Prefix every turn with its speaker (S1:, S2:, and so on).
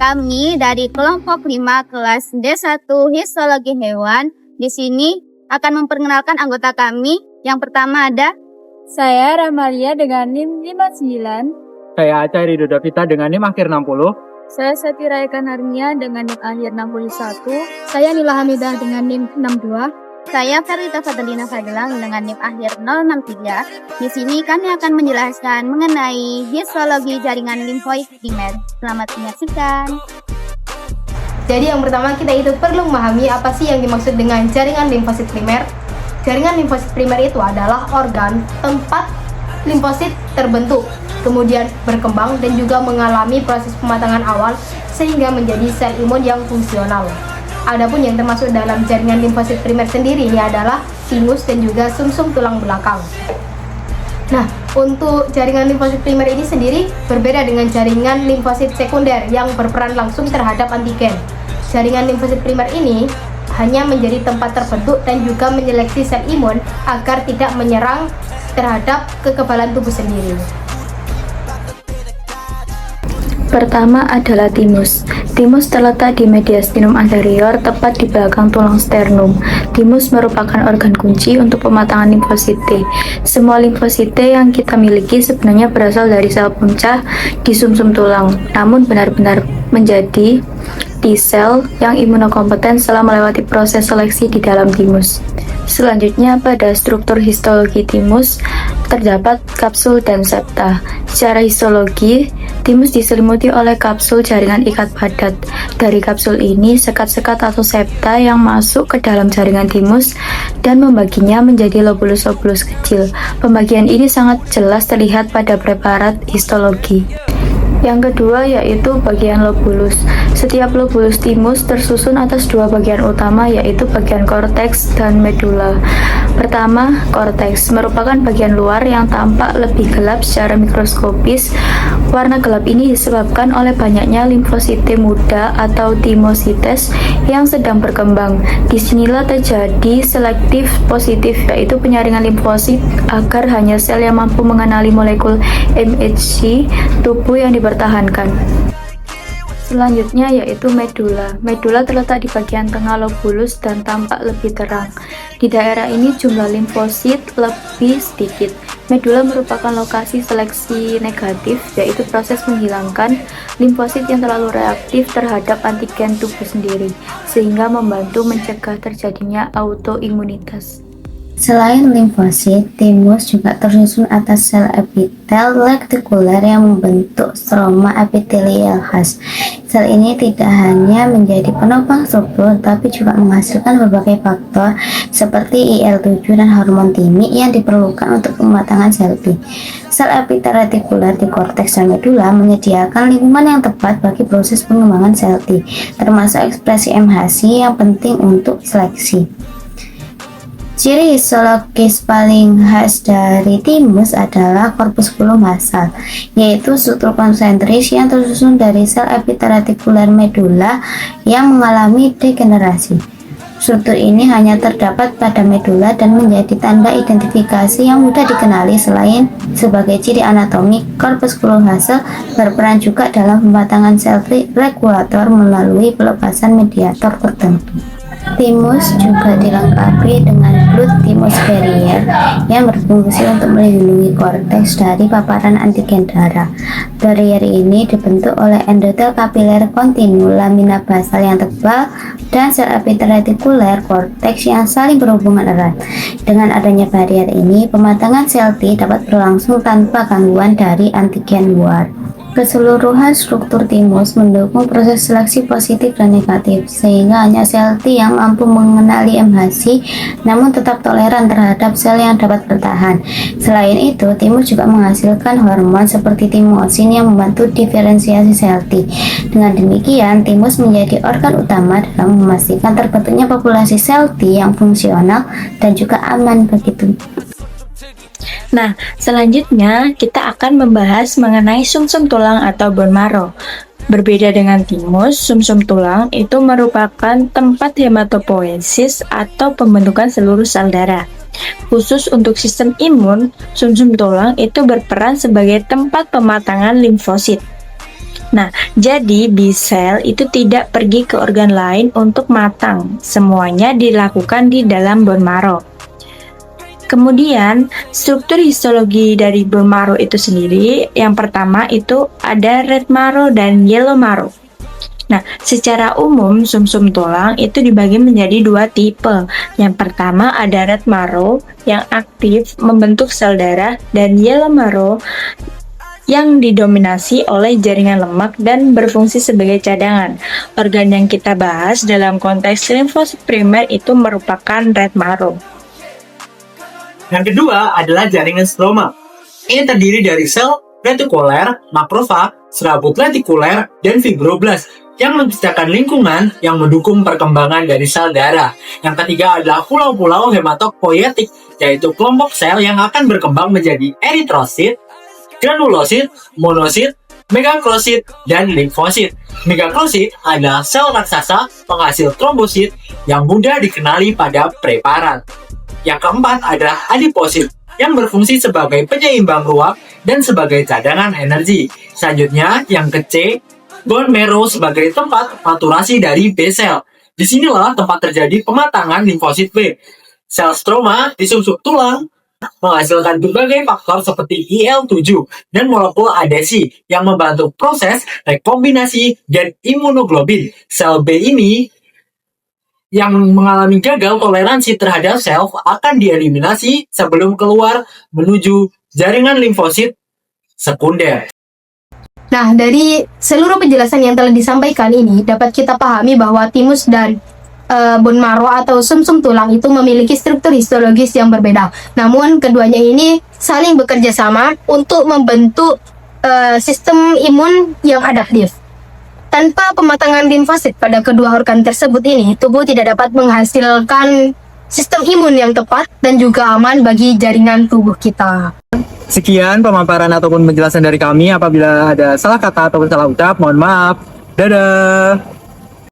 S1: Kami dari kelompok 5 kelas D1 Histologi Hewan di sini akan memperkenalkan anggota kami. Yang pertama ada
S2: saya Ramalia dengan NIM 59.
S3: Saya Aca Rido Davita dengan NIM akhir 60.
S2: Saya Satira Eka Narnia dengan NIM akhir 61. Saya Nila Hamidah dengan NIM 62.
S1: Saya Ferlita Fadlina Fadlang dengan NIM akhir 063. Di sini kami akan menjelaskan mengenai histologi jaringan limfoid primer. Selamat menyaksikan.
S4: Jadi yang pertama kita itu perlu memahami apa sih yang dimaksud dengan jaringan limfosit primer. Jaringan limfosit primer itu adalah organ tempat limfosit terbentuk, kemudian berkembang dan juga mengalami proses pematangan awal sehingga menjadi sel imun yang fungsional. Adapun yang termasuk dalam jaringan limfosit primer sendiri ini adalah thymus dan juga sumsum tulang belakang. Nah, untuk jaringan limfosit primer ini sendiri berbeda dengan jaringan limfosit sekunder yang berperan langsung terhadap antigen. Jaringan limfosit primer ini hanya menjadi tempat terbentuk dan juga menyeleksi sel imun agar tidak menyerang terhadap kekebalan tubuh sendiri.
S2: Pertama adalah thymus. Thymus terletak di mediastinum anterior, tepat di belakang tulang sternum. Thymus merupakan organ kunci untuk pematangan limfosite. Semua limfosite yang kita miliki sebenarnya berasal dari sel puncak di sumsum tulang, namun benar-benar menjadi T-sel yang imunokompeten setelah melewati proses seleksi di dalam thymus. Selanjutnya, pada struktur histologi thymus terdapat kapsul dan septa. Secara histologi, thymus diselimuti oleh kapsul jaringan ikat padat. Dari kapsul ini, sekat-sekat atau septa yang masuk ke dalam jaringan thymus dan membaginya menjadi lobulus-lobulus kecil. Pembagian ini sangat jelas terlihat pada preparat histologi. Yang kedua yaitu bagian lobulus. Setiap lobulus thymus tersusun atas dua bagian utama, yaitu bagian korteks dan medula. Pertama, korteks merupakan bagian luar yang tampak lebih gelap secara mikroskopis. Warna gelap ini disebabkan oleh banyaknya limfosite muda atau thymocytes yang sedang berkembang. Disinilah terjadi selektif positif, yaitu penyaringan limfosit agar hanya sel yang mampu mengenali molekul MHC tubuh yang dipertahankan. Selanjutnya yaitu medula. Medula terletak di bagian tengah lobulus dan tampak lebih terang. Di daerah ini jumlah limfosit lebih sedikit. Medula merupakan lokasi seleksi negatif, yaitu proses menghilangkan limfosit yang terlalu reaktif terhadap antigen tubuh sendiri, sehingga membantu mencegah terjadinya autoimunitas.
S5: Selain limfosit, thymus juga tersusun atas sel epitel retikuler yang membentuk stroma epitelial khas. Sel ini tidak hanya menjadi penopang struktur, tapi juga menghasilkan berbagai faktor seperti IL-7 dan hormon timik yang diperlukan untuk pematangan sel T. Sel epitel retikuler di korteks dan medula menyediakan lingkungan yang tepat bagi proses pengembangan sel T, termasuk ekspresi MHC yang penting untuk seleksi. Ciri histologis paling khas dari thymus adalah korpuskula massal, yaitu struktur konsentris yang tersusun dari sel epitel retikuler medula yang mengalami degenerasi. Struktur ini hanya terdapat pada medula dan menjadi tanda identifikasi yang mudah dikenali. Selain sebagai ciri anatomik, korpuskula massal berperan juga dalam pematangan sel regulator melalui pelepasan mediator tertentu. Thymus juga dilengkapi dengan blood thymus barrier yang berfungsi untuk melindungi korteks dari paparan antigen darah. Barrier ini dibentuk oleh endotel kapiler kontinu, lamina basal yang tebal, dan sel epitel retikuler korteks yang saling berhubungan erat. Dengan adanya barrier ini, pematangan sel T dapat berlangsung tanpa gangguan dari antigen luar. Keseluruhan struktur thymus mendukung proses seleksi positif dan negatif, sehingga hanya sel T yang mampu mengenali MHC namun tetap toleran terhadap sel yang dapat bertahan. Selain itu, thymus juga menghasilkan hormon seperti thymosin yang membantu diferensiasi sel T. Dengan demikian, thymus menjadi organ utama dalam memastikan terbentuknya populasi sel T yang fungsional dan juga aman bagi tubuh.
S2: Nah, selanjutnya kita akan membahas mengenai sumsum tulang atau bone marrow. Berbeda dengan thymus, sumsum tulang itu merupakan tempat hematopoiesis atau pembentukan seluruh sel darah. Khusus untuk sistem imun, sumsum tulang itu berperan sebagai tempat pematangan limfosit. Nah, jadi B-cell itu tidak pergi ke organ lain untuk matang. Semuanya dilakukan di dalam bone marrow. Kemudian, struktur histologi dari bone marrow itu sendiri, yang pertama itu ada red marrow dan yellow marrow. Nah, secara umum sumsum tulang itu dibagi menjadi dua tipe. Yang pertama ada red marrow yang aktif membentuk sel darah dan yellow marrow yang didominasi oleh jaringan lemak dan berfungsi sebagai cadangan. Organ yang kita bahas dalam konteks limfosit primer itu merupakan red marrow.
S3: Yang kedua adalah jaringan stroma. Ini terdiri dari sel retikuler, makrofag, serabut retikuler, dan fibroblast yang menciptakan lingkungan yang mendukung perkembangan dari sel darah. Yang ketiga adalah pulau-pulau hematopoietik, yaitu kelompok sel yang akan berkembang menjadi eritrosit, granulosit, monosit, megakrosit, dan limfosit. Megakrosit adalah sel raksasa penghasil trombosit yang mudah dikenali pada preparat. Yang keempat adalah adiposit yang berfungsi sebagai penyeimbang ruang dan sebagai cadangan energi. Selanjutnya, yang ke-C, bone marrow sebagai tempat maturasi dari B-cell. Disinilah tempat terjadi pematangan limfosit B. Sel stroma di sumsum tulang menghasilkan berbagai faktor seperti IL-7 dan molekul adesi yang membantu proses rekombinasi dan imunoglobin. Sel B ini yang mengalami gagal toleransi terhadap sel akan dieliminasi sebelum keluar menuju jaringan limfosit sekunder.
S4: Nah, dari seluruh penjelasan yang telah disampaikan ini, dapat kita pahami bahwa timus dan bone marrow atau sumsum tulang itu memiliki struktur histologis yang berbeda. Namun, keduanya ini saling bekerja sama untuk membentuk sistem imun yang adaptif. Tanpa pematangan limfosit pada kedua organ tersebut ini, tubuh tidak dapat menghasilkan sistem imun yang tepat dan juga aman bagi jaringan tubuh kita.
S3: Sekian pemaparan ataupun penjelasan dari kami. Apabila ada salah kata ataupun salah ucap, mohon maaf. Dadah!